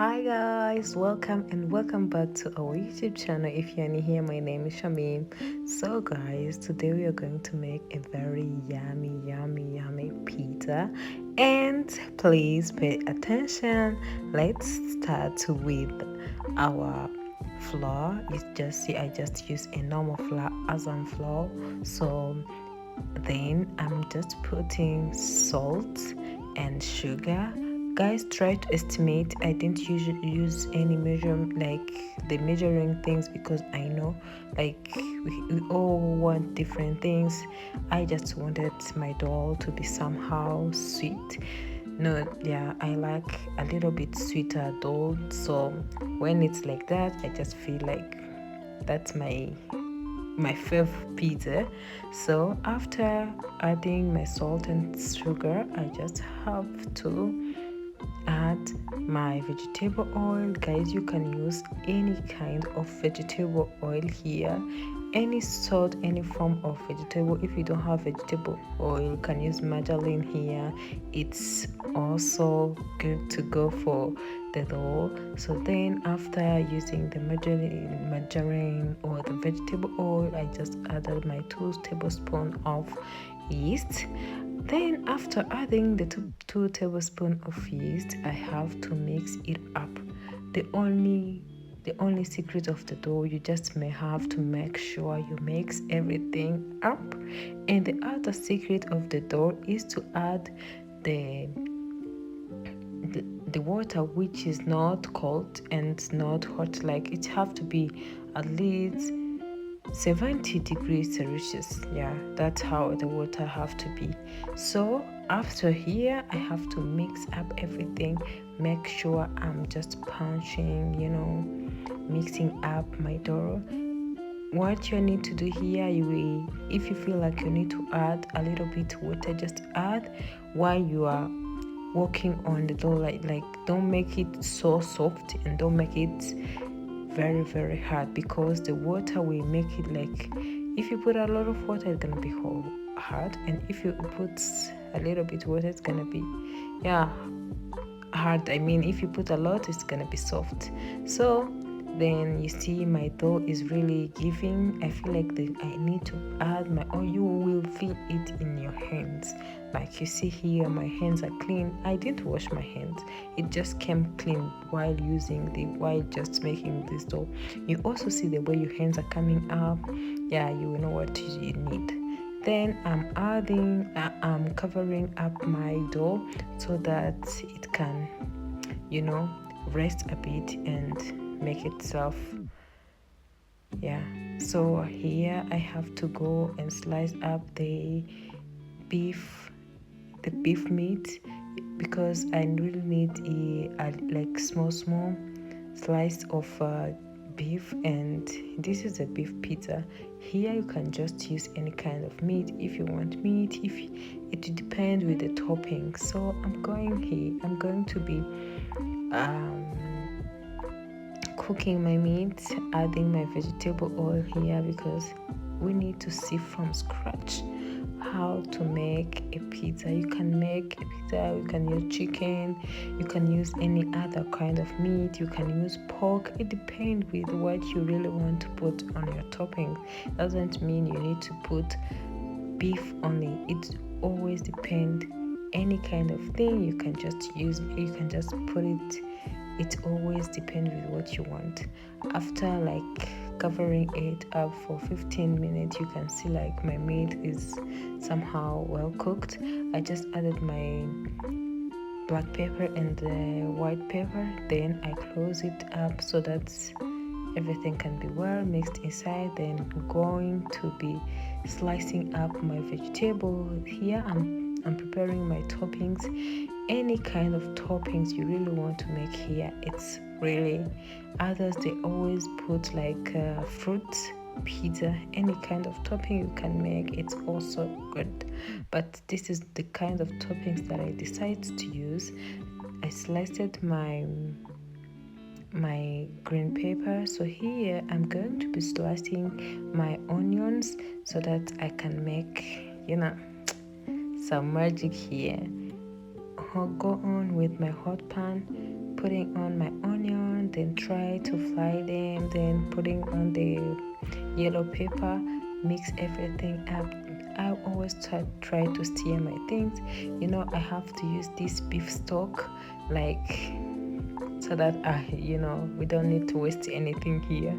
Hi guys, welcome back to our YouTube channel. If you're new here, my name is Shamim. So guys, today we are going to make a very yummy pizza. And please pay attention. Let's start with our flour. You just see I just use a normal flour as flour. So then I'm just putting salt and sugar. Guys, try to estimate. I didn't use any the measuring things because I know we all want different things. I just wanted my dough to be somehow sweet. No, yeah, I like a little bit sweeter dough. So when it's like that, I just feel like that's my favorite pizza. So after adding my salt and sugar, I just have to add my vegetable oil. Guys, you can use any kind of vegetable oil here, any sort, any form of vegetable. If you don't have vegetable oil, you can use margarine here. It's also good to go for the dough. So then after using the margarine or the vegetable oil, I just added my 2 tablespoons of yeast. Then after adding the two tablespoons of yeast, I have to mix it up. The only secret of the dough, you just may have to make sure you mix everything up. And the other secret of the dough is to add the water, which is not cold and not hot. Like it have to be at least 70 degrees Celsius. Yeah, that's how the water have to be. So after here, I have to mix up everything, make sure I'm just punching, mixing up my dough. What you need to do here, if you feel like you need to add a little bit water, just add while you are working on the dough. Like don't make it so soft and don't make it very hard, because the water will make it like, if you put a lot of water, it's gonna be hard, and if you put a little bit water, it's gonna be hard. I mean, if you put a lot, it's gonna be soft. So then you see my dough is really giving. I feel like I need to add my oil. You will feel it in your hands. Like you see here, my hands are clean. I didn't wash my hands. It just came clean while just making this dough. You also see the way your hands are coming up. Yeah, you will know what you need. Then I'm covering up my dough so that it can, rest a bit and make itself. Yeah, so here I have to go and slice up the beef meat, because I really need a small slice of beef. And this is a beef pizza. Here you can just use any kind of meat if you want meat. If it depends with the topping. So I'm going to be cooking my meat, adding my vegetable oil here, because we need to see from scratch how to make a pizza. You can make a pizza, you can use chicken, you can use any other kind of meat, you can use pork. It depends with what you really want to put on your topping. Doesn't mean you need to put beef only. It always depends. Any kind of thing you can just use, you can just put it. It always depends with what you want. After covering it up for 15 minutes, you can see my meat is somehow well cooked. I just added my black pepper and the white pepper. Then I close it up so that everything can be well mixed inside. Then going to be slicing up my vegetable. Here I'm preparing my toppings. Any kind of toppings you really want to make here, it's really, others they always put fruit pizza. Any kind of topping you can make, it's also good, but this is the kind of toppings that I decided to use. I sliced my green pepper. So here I'm going to be slicing my onions so that I can make some magic here. I'll go on with my hot pan, putting on my onion, then try to fry them, then putting on the yellow pepper, mix everything up. I always try to stir my things. I have to use this beef stock, like, so that we don't need to waste anything here.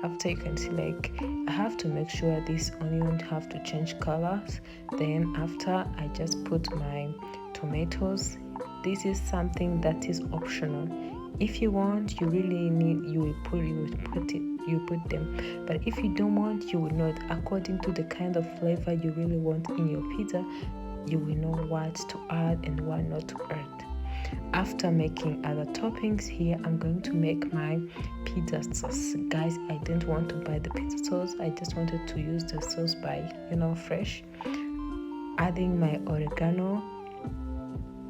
After, you can see, like, I have to make sure this onion have to change colors. Then after, I just put my tomatoes. This is something that is optional. If you want, you really need, you will put them. But if you don't want, you will not. According to the kind of flavor you really want in your pizza, you will know what to add and what not to add. After making other toppings, here I'm going to make my pizza sauce. Guys, I didn't want to buy the pizza sauce. I just wanted to use the sauce by fresh. Adding my oregano.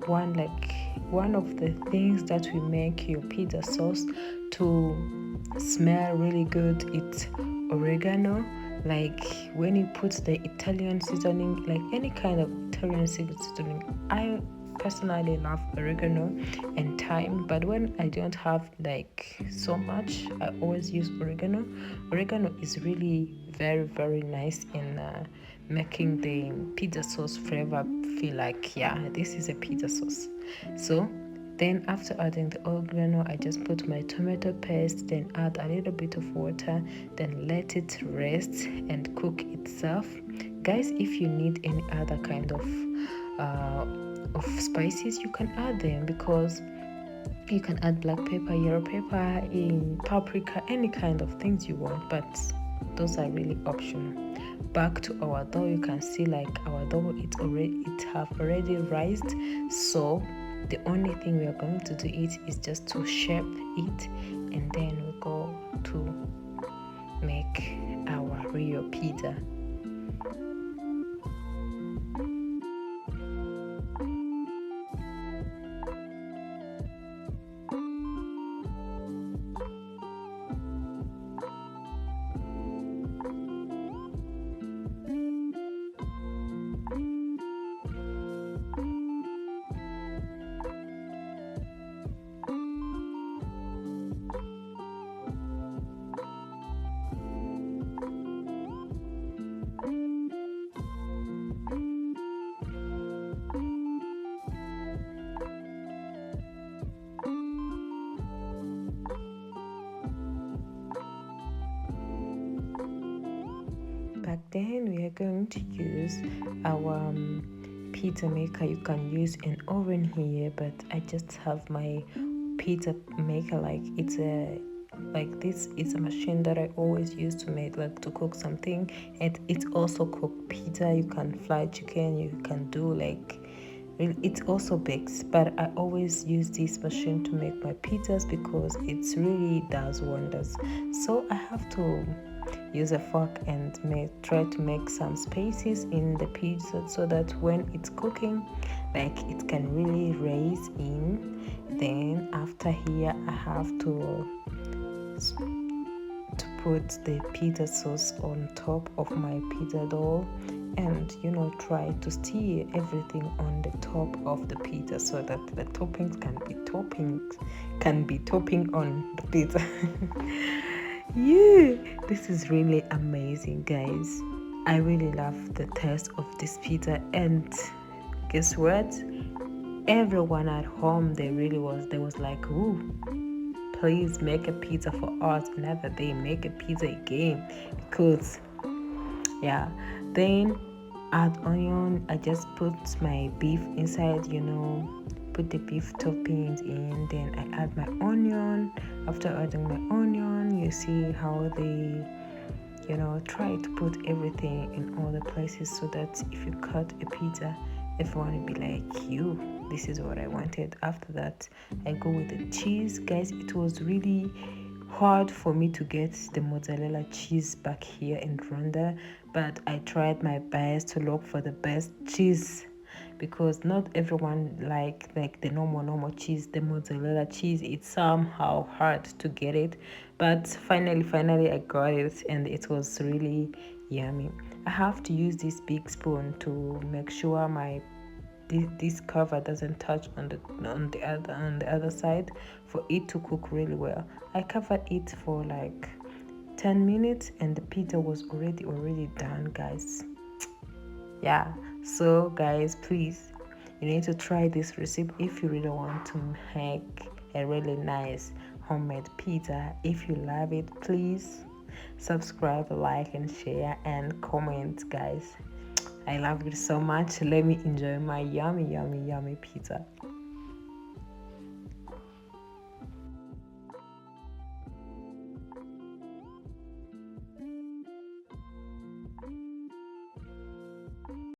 One of the things that will make your pizza sauce to smell really good, it's oregano. Like, when you put the Italian seasoning, like any kind of Italian seasoning, I personally love oregano and thyme, but when I don't have like so much, I always use oregano. Oregano is really very, very nice in making the pizza sauce flavor feel like, yeah, this is a pizza sauce. So then after adding the oregano, I just put my tomato paste, then add a little bit of water, then let it rest and cook itself. Guys, if you need any other kind of spices, you can add them, because you can add black pepper, yellow pepper, paprika, any kind of things you want, but those are really optional. Back to our dough, you can see like our dough, it have already rised. So the only thing we are going to do is just to shape it, and then we go to make our real pizza. Back then, we are going to use our pizza maker. You can use an oven here, but I just have my pizza maker. Like, this is a machine that I always use to make, like, to cook something, and it also cook pizza. You can fry chicken, you can do like, it also bakes, but I always use this machine to make my pizzas because it really does wonders. So I have to use a fork and try to make some spaces in the pizza so that when it's cooking, like, it can really raise in. Then after here, I have to put the pizza sauce on top of my pizza dough, and try to stir everything on the top of the pizza so that the toppings can be topping on the pizza. Yeah, this is really amazing, guys. I really love the taste of this pizza, and guess what? Everyone at home, they was like, ooh, please make a pizza for us another day, make a pizza again, because yeah. Then add onion. I just put my beef inside, put the beef toppings in, then I add my onion. After adding my onion, you see how they try to put everything in all the places so that if you cut a pizza, everyone will be like, this is what I wanted. After that, I go with the cheese. Guys, it was really hard for me to get the mozzarella cheese back here in Rwanda, but I tried my best to look for the best cheese, because not everyone like the normal cheese. The mozzarella cheese, it's somehow hard to get it, but finally I got it, and it was really yummy. I have to use this big spoon to make sure my this cover doesn't touch on the other side for it to cook really well. I covered it for like 10 minutes and the pizza was already done, guys. Yeah, so guys, please, you need to try this recipe if you really want to make a really nice homemade pizza. If you love it, please subscribe, like and share and comment, guys. I love it so much. Let me enjoy my yummy pizza.